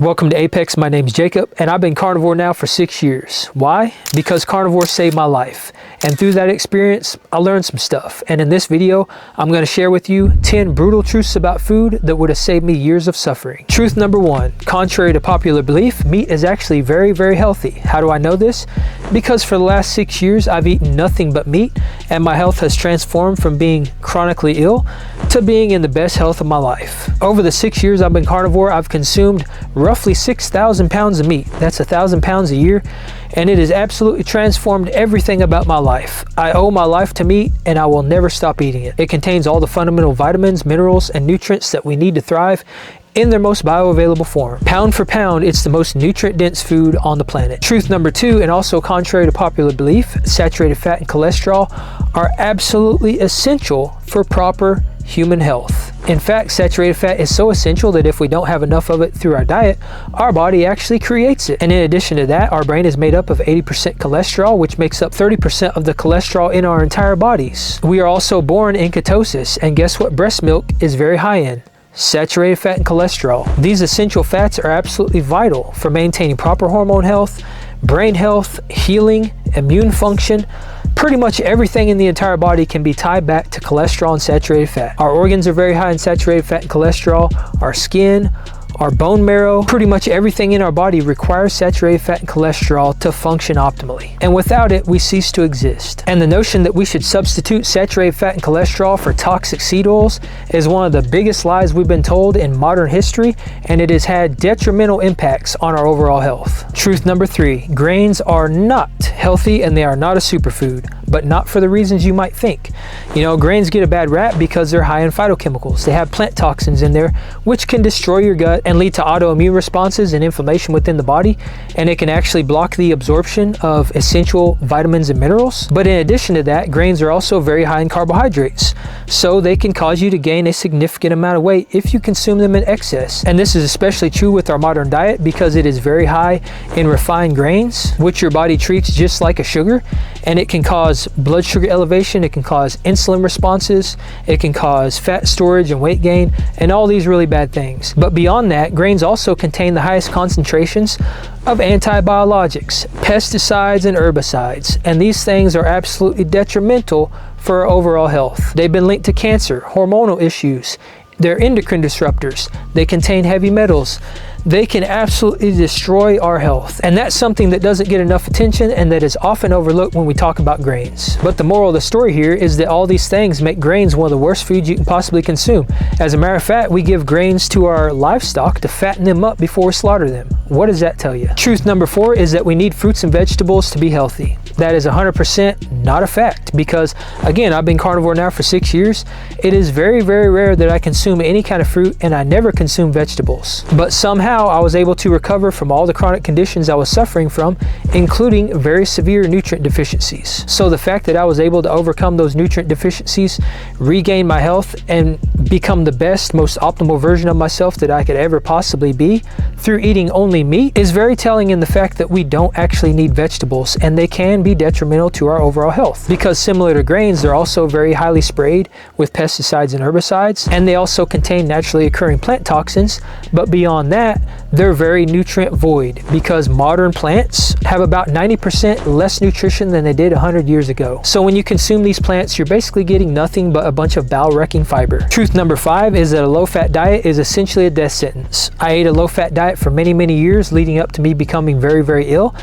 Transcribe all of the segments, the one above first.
Welcome to Apex. My name's Jacob, and I've been carnivore now for 6 years. Why? Because carnivore saved my life. And through that experience, I learned some stuff. And in this video, I'm going to share with you 10 brutal truths about food that would have saved me years of suffering. Truth number 1, contrary to popular belief, meat is actually very, very healthy. How do I know this? Because for the last 6 years, I've eaten nothing but meat, and my health has transformed from being chronically ill to being in the best health of my life. Over the 6 years I've been carnivore, I've consumed roughly 6,000 pounds of meat. That's 1,000 pounds a year, and it has absolutely transformed everything about my life. I owe my life to meat, and I will never stop eating it. It contains all the fundamental vitamins, minerals, and nutrients that we need to thrive in their most bioavailable form. Pound for pound, it's the most nutrient-dense food on the planet. Truth number 2, and also contrary to popular belief, saturated fat and cholesterol are absolutely essential for proper human health. In fact, saturated fat is so essential that if we don't have enough of it through our diet, our body actually creates it. And in addition to that, our brain is made up of 80% cholesterol, which makes up 30% of the cholesterol in our entire bodies. We are also born in ketosis, and guess what breast milk is very high in? Saturated fat and cholesterol. These essential fats are absolutely vital for maintaining proper hormone health, brain health, healing, immune function. Pretty much everything in the entire body can be tied back to cholesterol and saturated fat. Our organs are very high in saturated fat and cholesterol. Our skin, our bone marrow, pretty much everything in our body requires saturated fat and cholesterol to function optimally. And without it, we cease to exist. And the notion that we should substitute saturated fat and cholesterol for toxic seed oils is one of the biggest lies we've been told in modern history, and it has had detrimental impacts on our overall health. Truth number 3, grains are not healthy and they are not a superfood, but not for the reasons you might think. You know, grains get a bad rap because they're high in phytochemicals. They have plant toxins in there, which can destroy your gut and lead to autoimmune responses and inflammation within the body, and it can actually block the absorption of essential vitamins and minerals. But in addition to that, grains are also very high in carbohydrates, so they can cause you to gain a significant amount of weight if you consume them in excess. And this is especially true with our modern diet because it is very high in refined grains, which your body treats just like a sugar, and it can cause blood sugar elevation, it can cause insulin responses, it can cause fat storage and weight gain, and all these really bad things. But beyond that, grains also contain the highest concentrations of antibiologics, pesticides, and herbicides, and these things are absolutely detrimental for our overall health. They've been linked to cancer, hormonal issues, they're endocrine disruptors, they contain heavy metals. They can absolutely destroy our health. And that's something that doesn't get enough attention and that is often overlooked when we talk about grains. But the moral of the story here is that all these things make grains one of the worst foods you can possibly consume. As a matter of fact, we give grains to our livestock to fatten them up before we slaughter them. What does that tell you? Truth number 4 is that we need fruits and vegetables to be healthy. That is 100% not a fact because, again, I've been carnivore now for 6 years. It is very, very rare that I consume any kind of fruit, and I never consume vegetables. But somehow I was able to recover from all the chronic conditions I was suffering from, including very severe nutrient deficiencies. So the fact that I was able to overcome those nutrient deficiencies, regain my health, and become the best, most optimal version of myself that I could ever possibly be through eating only meat is very telling in the fact that we don't actually need vegetables, and they can be detrimental to our overall health. Because similar to grains, they're also very highly sprayed with pesticides and herbicides, and they also contain naturally occurring plant toxins. But beyond that, they're very nutrient void because modern plants have about 90% less nutrition than they did 100 years ago. So when you consume these plants, you're basically getting nothing but a bunch of bowel-wrecking fiber. Truth number 5 is that a low-fat diet is essentially a death sentence. I ate a low-fat diet for many, many years leading up to me becoming very, very ill,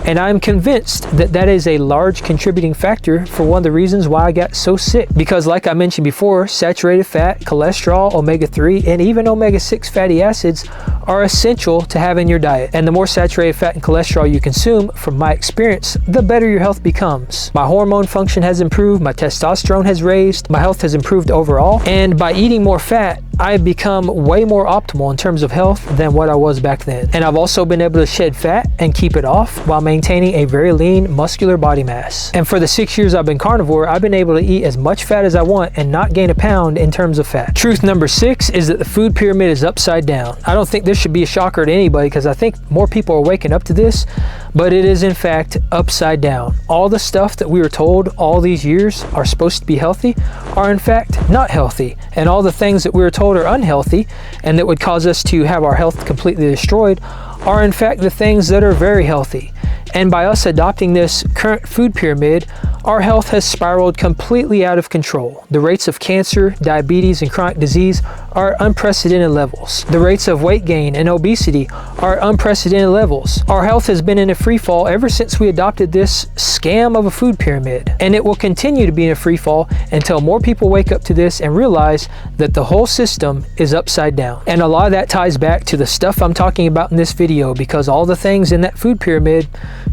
and I'm convinced that that is a large contributing factor for one of the reasons why I got so sick. Because like I mentioned before, saturated fat, cholesterol, omega-3, and even omega-6 fatty acids are essential to have in your diet. And the more saturated fat and cholesterol you consume, from my experience, the better your health becomes. My hormone function has improved, my testosterone has raised, my health has improved overall, and by eating more fat, I've become way more optimal in terms of health than what I was back then. And I've also been able to shed fat and keep it off while maintaining a very lean, muscular body mass. And for the 6 years I've been carnivore, I've been able to eat as much fat as I want and not gain a pound in terms of fat. Truth number 6 is that the food pyramid is upside down. I don't think this should be a shocker to anybody because I think more people are waking up to this, but it is in fact upside down. All the stuff that we were told all these years are supposed to be healthy are in fact not healthy. And all the things that we were told told are unhealthy and that would cause us to have our health completely destroyed are in fact the things that are very healthy. And by us adopting this current food pyramid, our health has spiraled completely out of control. The rates of cancer, diabetes, and chronic disease are unprecedented levels. The rates of weight gain and obesity are unprecedented levels. Our health has been in a free fall ever since we adopted this scam of a food pyramid. And it will continue to be in a free fall until more people wake up to this and realize that the whole system is upside down. And a lot of that ties back to the stuff I'm talking about in this video, because all the things in that food pyramid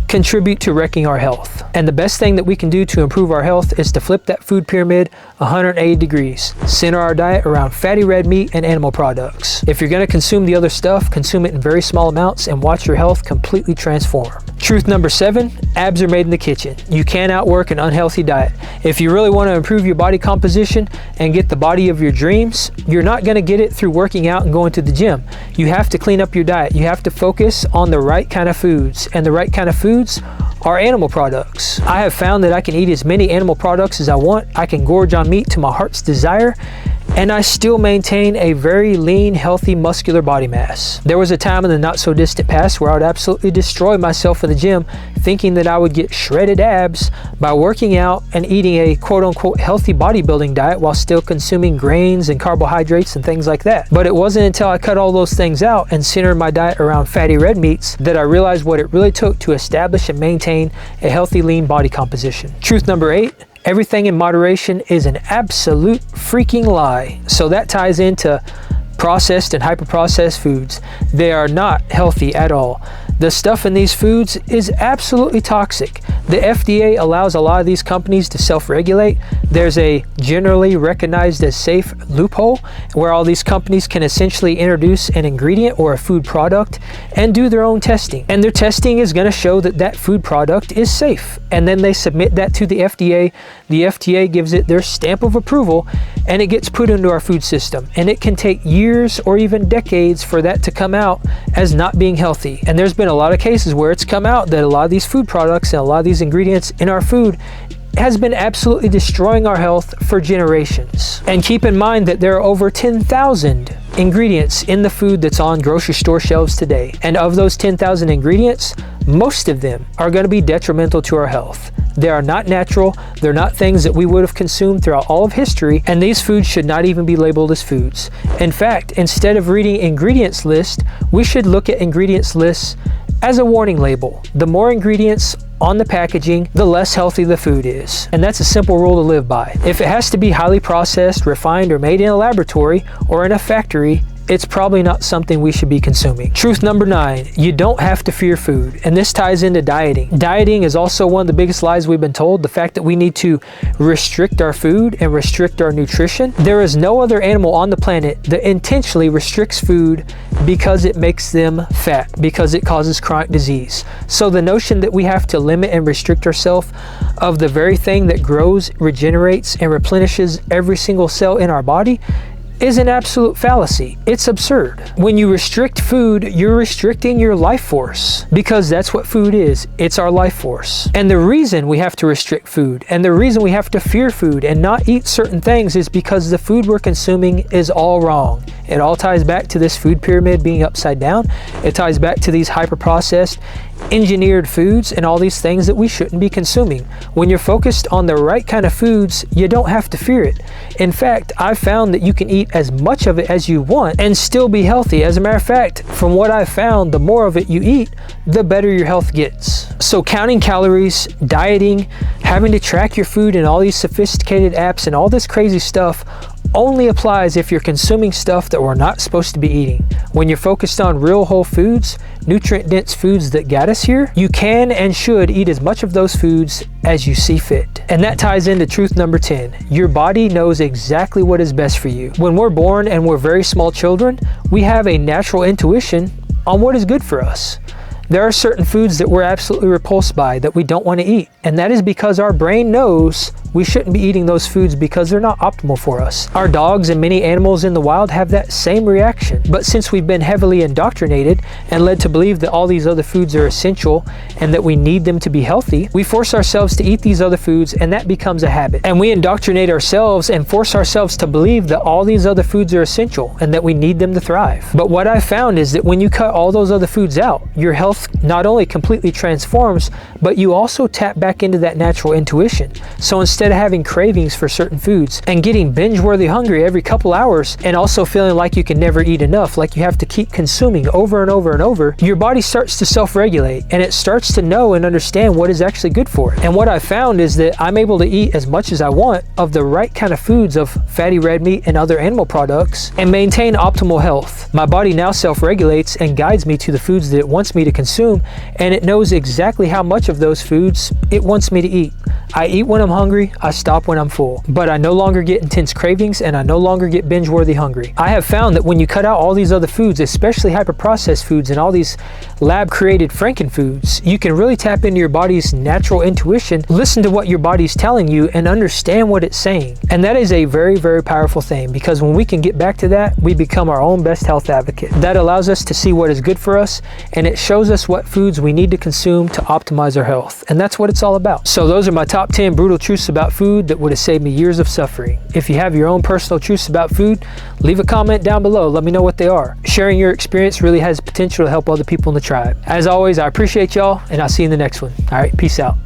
contribute to wrecking our health. And the best thing that we can do to improve our health is to flip that food pyramid 180 degrees. Center our diet around fatty red meat and animal products. If you're going to consume the other stuff, consume it in very small amounts and watch your health completely transform. Truth number 7, abs are made in the kitchen. You can't outwork an unhealthy diet. If you really want to improve your body composition and get the body of your dreams, you're not going to get it through working out and going to the gym. You have to clean up your diet. You have to focus on the right kind of foods, and the right kind of foods are animal products. I have found that I can eat as many animal products as I want. I can gorge on meat to my heart's desire, and I still maintain a very lean, healthy, muscular body mass. There was a time in the not so distant past where I would absolutely destroy myself in the gym, thinking that I would get shredded abs by working out and eating a quote-unquote healthy bodybuilding diet while still consuming grains and carbohydrates and things like that. But it wasn't until I cut all those things out and centered my diet around fatty red meats that I realized what it really took to establish and maintain a healthy, lean body composition. Truth number 8, everything in moderation is an absolute freaking lie. So that ties into processed and hyper-processed foods. They are not healthy at all. The stuff in these foods is absolutely toxic. The FDA allows a lot of these companies to self-regulate. There's a generally recognized as safe loophole where all these companies can essentially introduce an ingredient or a food product and do their own testing. And their testing is going to show that that food product is safe. And then they submit that to the FDA. The FDA gives it their stamp of approval and it gets put into our food system. And it can take years or even decades for that to come out as not being healthy. And there's been a lot of cases where it's come out that a lot of these food products and a lot of these ingredients in our food has been absolutely destroying our health for generations. And keep in mind that there are over 10,000 ingredients in the food that's on grocery store shelves today. And of those 10,000 ingredients, most of them are going to be detrimental to our health. They are not natural, they're not things that we would have consumed throughout all of history, and these foods should not even be labeled as foods. In fact, instead of reading ingredients list, we should look at ingredients lists as a warning label. The more ingredients on the packaging, the less healthy the food is. And that's a simple rule to live by. If it has to be highly processed, refined, or made in a laboratory or in a factory, it's probably not something we should be consuming. Truth number 9, you don't have to fear food. And this ties into dieting. Dieting is also one of the biggest lies we've been told. The fact that we need to restrict our food and restrict our nutrition. There is no other animal on the planet that intentionally restricts food because it makes them fat, because it causes chronic disease. So the notion that we have to limit and restrict ourselves of the very thing that grows, regenerates, and replenishes every single cell in our body is an absolute fallacy. It's absurd. When you restrict food, you're restricting your life force, because that's what food is. It's our life force. And the reason we have to restrict food and the reason we have to fear food and not eat certain things is because the food we're consuming is all wrong. It all ties back to this food pyramid being upside down. It ties back to these hyper-processed, engineered foods and all these things that we shouldn't be consuming. When you're focused on the right kind of foods, you don't have to fear it. In fact, I've found that you can eat as much of it as you want and still be healthy. As a matter of fact, from what I've found, the more of it you eat, the better your health gets. So counting calories, dieting, having to track your food in all these sophisticated apps and all this crazy stuff only applies if you're consuming stuff that we're not supposed to be eating. When you're focused on real whole foods, nutrient-dense foods that got us here, you can and should eat as much of those foods as you see fit. And that ties into truth number 10. Your body knows exactly what is best for you. When we're born and we're very small children, we have a natural intuition on what is good for us. There are certain foods that we're absolutely repulsed by that we don't want to eat. And that is because our brain knows we shouldn't be eating those foods because they're not optimal for us. Our dogs and many animals in the wild have that same reaction. But since we've been heavily indoctrinated and led to believe that all these other foods are essential and that we need them to be healthy, we force ourselves to eat these other foods, and that becomes a habit. And we indoctrinate ourselves and force ourselves to believe that all these other foods are essential and that we need them to thrive. But what I found is that when you cut all those other foods out, your health not only completely transforms, but you also tap back into that natural intuition. So instead of having cravings for certain foods and getting binge-worthy hungry every couple hours and also feeling like you can never eat enough, like you have to keep consuming over and over and over, your body starts to self-regulate and it starts to know and understand what is actually good for it. And what I found is that I'm able to eat as much as I want of the right kind of foods, of fatty red meat and other animal products, and maintain optimal health. My body now self-regulates and guides me to the foods that it wants me to consume, and it knows exactly how much of those foods it wants me to eat. I eat when I'm hungry, I stop when I'm full, but I no longer get intense cravings and I no longer get binge-worthy hungry. I have found that when you cut out all these other foods, especially hyper-processed foods and all these lab-created frankenfoods, you can really tap into your body's natural intuition, listen to what your body's telling you, and understand what it's saying. And that is a very, very powerful thing, because when we can get back to that, we become our own best health advocate. That allows us to see what is good for us, and it shows us what foods we need to consume to optimize our health. And that's what it's all about. So those are my top 10 brutal truths about food that would have saved me years of suffering. If you have your own personal truths about food, leave a comment down below. Let me know what they are. Sharing your experience really has potential to help other people in the tribe. As always, I appreciate y'all, and I'll see you in the next one. All right, peace out.